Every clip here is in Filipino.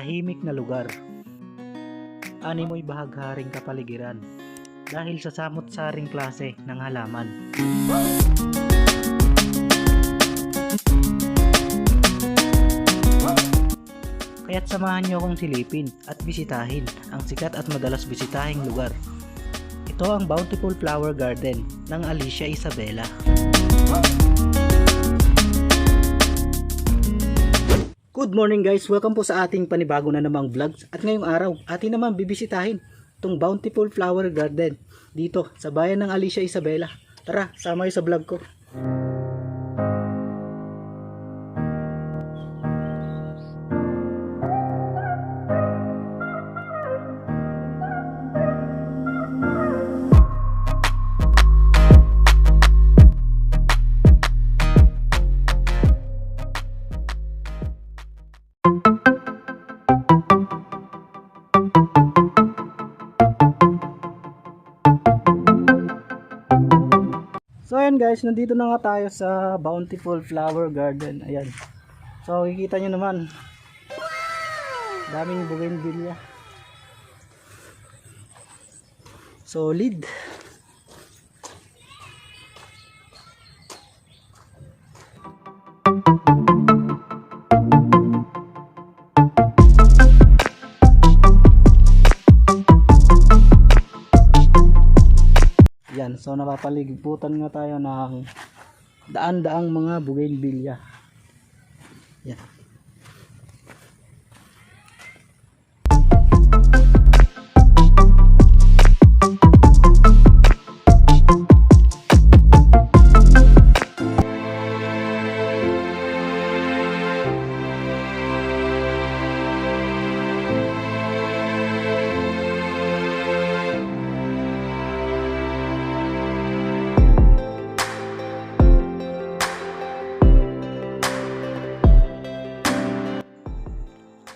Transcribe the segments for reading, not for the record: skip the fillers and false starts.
tahimik na lugar. Animoy bahagharing kapaligiran dahil sa samot-saring klase ng halaman. Kaya't samahan niyo akong silipin at bisitahin ang sikat at madalas bisitahing lugar. Ito ang Bountiful Flower Garden ng Alicia Isabela. Good morning guys! Welcome po sa ating panibago na namang vlogs. At ngayong araw, atin naman bibisitahin itong Bountiful Flower Garden dito sa bayan ng Alicia Isabela. Tara, sama kayo sa vlog ko. So ayan guys, nandito na nga tayo sa Bountiful Flower Garden. Ayan. So kikita nyo naman, daming bougainvillea. Solid. Yan, so napapaligiputan nga tayo ng daan-daang mga bougainvillea. Yan.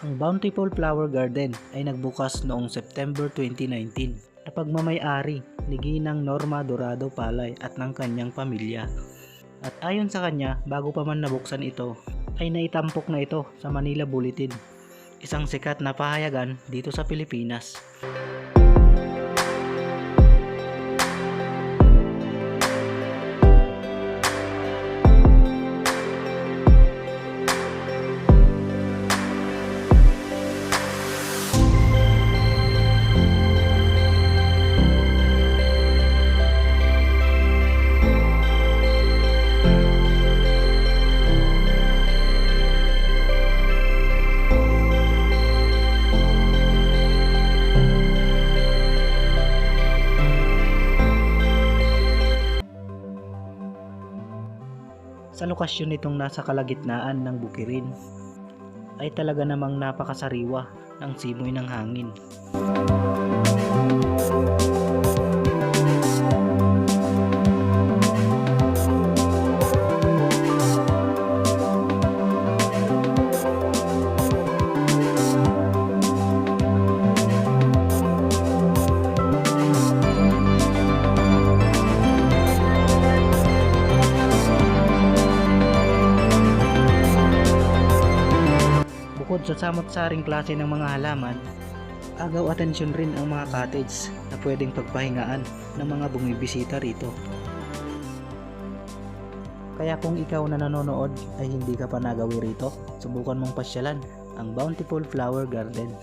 Ang Bountiful Flower Garden ay nagbukas noong September 2019 na pagmamay-ari ni Ginang Norma Dorado Palay at ng kanyang pamilya. At ayon sa kanya, bago pa man nabuksan ito, ay naitampok na ito sa Manila Bulletin, isang sikat na pahayagan dito sa Pilipinas. Sa lokasyon nitong nasa kalagitnaan ng bukirin ay talaga namang napakasariwa ng simoy ng hangin. Bukod sa samot-saring klase ng mga halaman, agaw atensyon rin ang mga cottage na pwedeng pagpahingaan ng mga bumibisita rito. Kaya kung ikaw na nanonood ay hindi ka pa nagawi rito, subukan mong pasyalan ang Bountiful Flower Garden.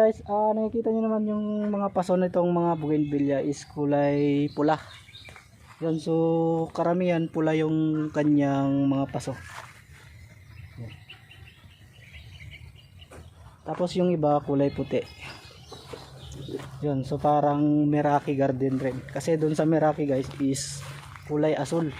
guys, nakikita nyo naman yung mga paso nitong mga bougainvillea is kulay pula. Yan, so karamihan pula yung kanyang mga paso. Yan. Tapos yung iba kulay puti. Yan, so parang Meraki garden rin. Kasi doon sa Meraki guys is kulay asul.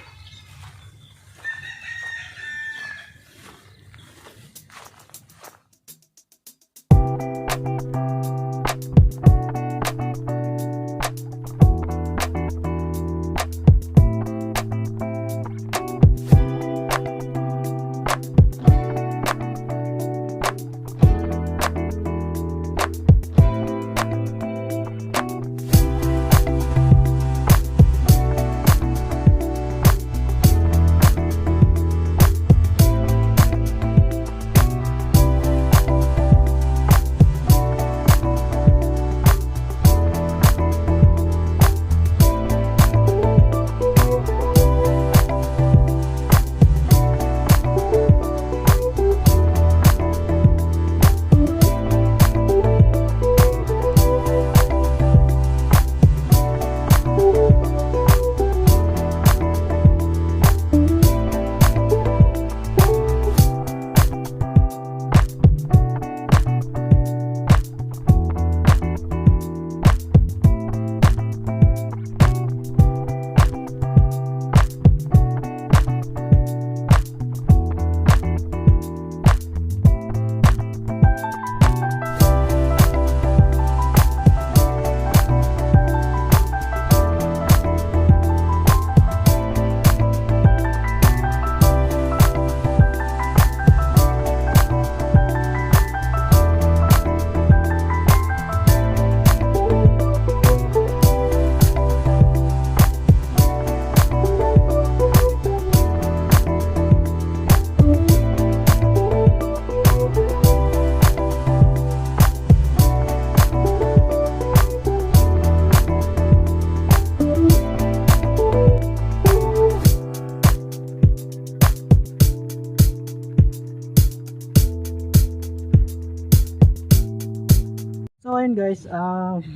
So ayun guys,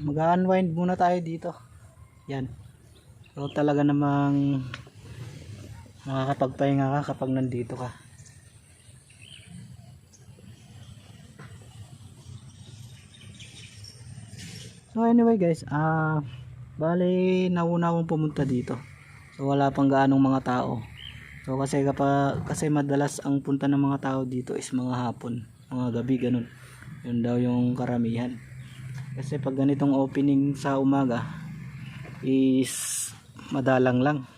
mag-unwind muna tayo dito. Yan. So talaga namang makakapagpahinga ka kapag nandito ka. So anyway guys, bali nauna akong pumunta dito. So wala pang gaanong mga tao. So kasi madalas ang punta ng mga tao dito is mga hapon, mga gabi ganun. Yun daw yung karamihan. Kasi pag ganitong opening sa umaga is madalang lang.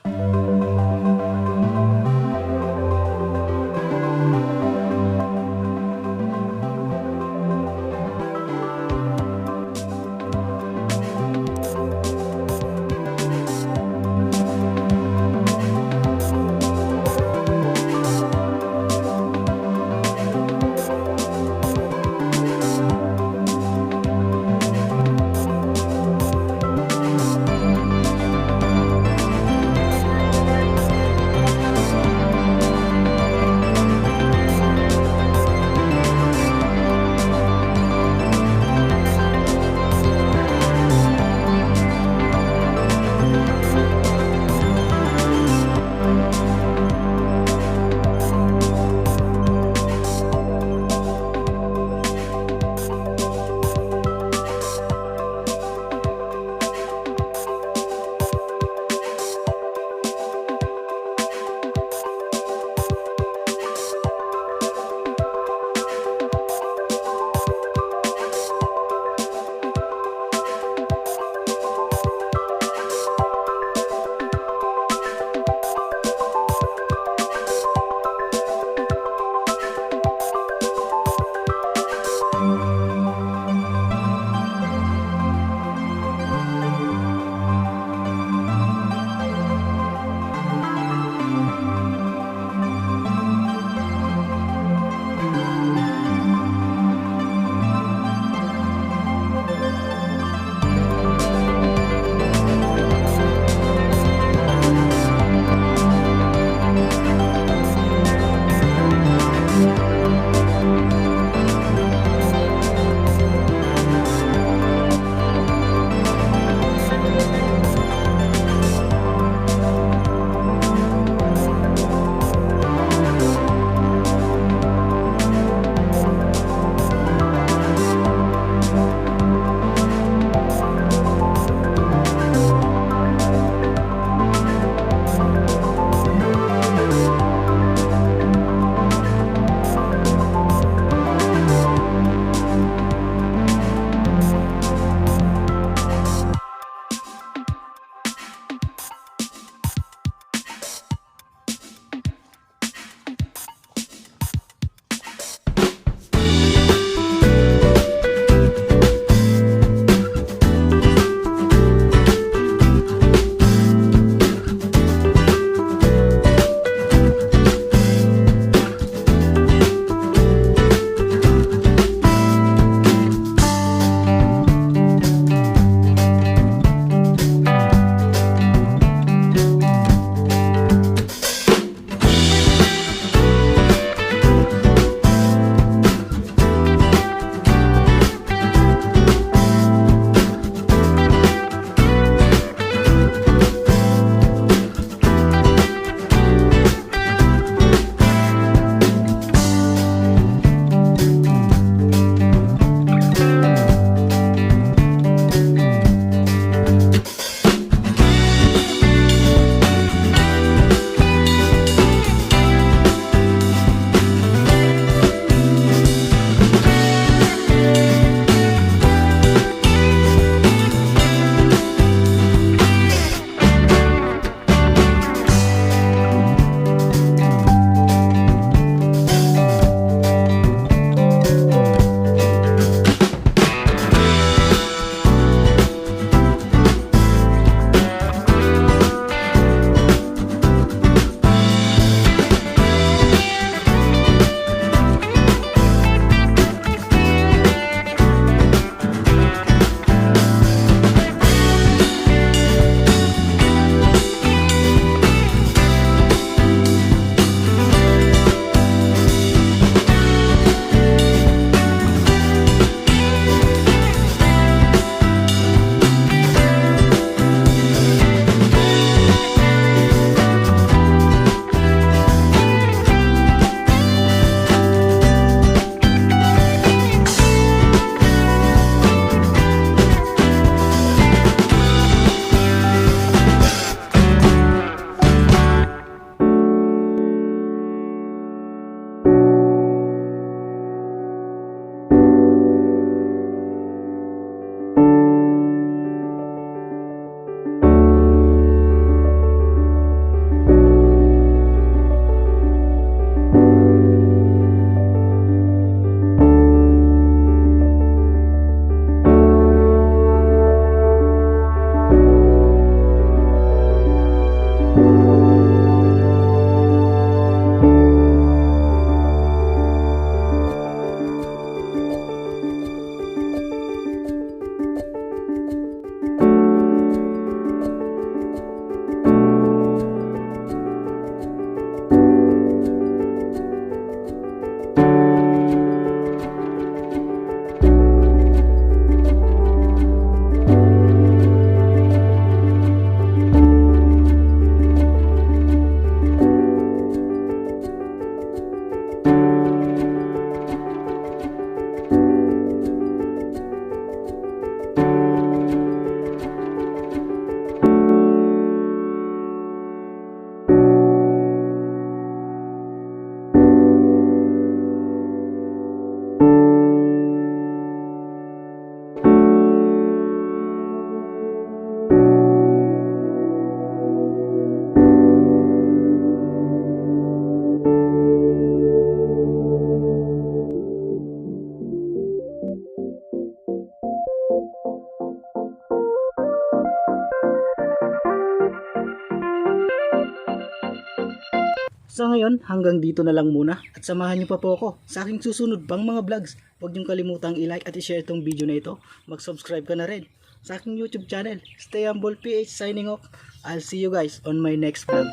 Sa ngayon, hanggang dito na lang muna at samahan niyo pa po ako sa aking susunod pang mga vlogs. Huwag niyong kalimutang i-like at i-share itong video na ito. Mag-subscribe ka na rin sa aking YouTube channel. Stay Humble PH signing off. I'll see you guys on my next vlog.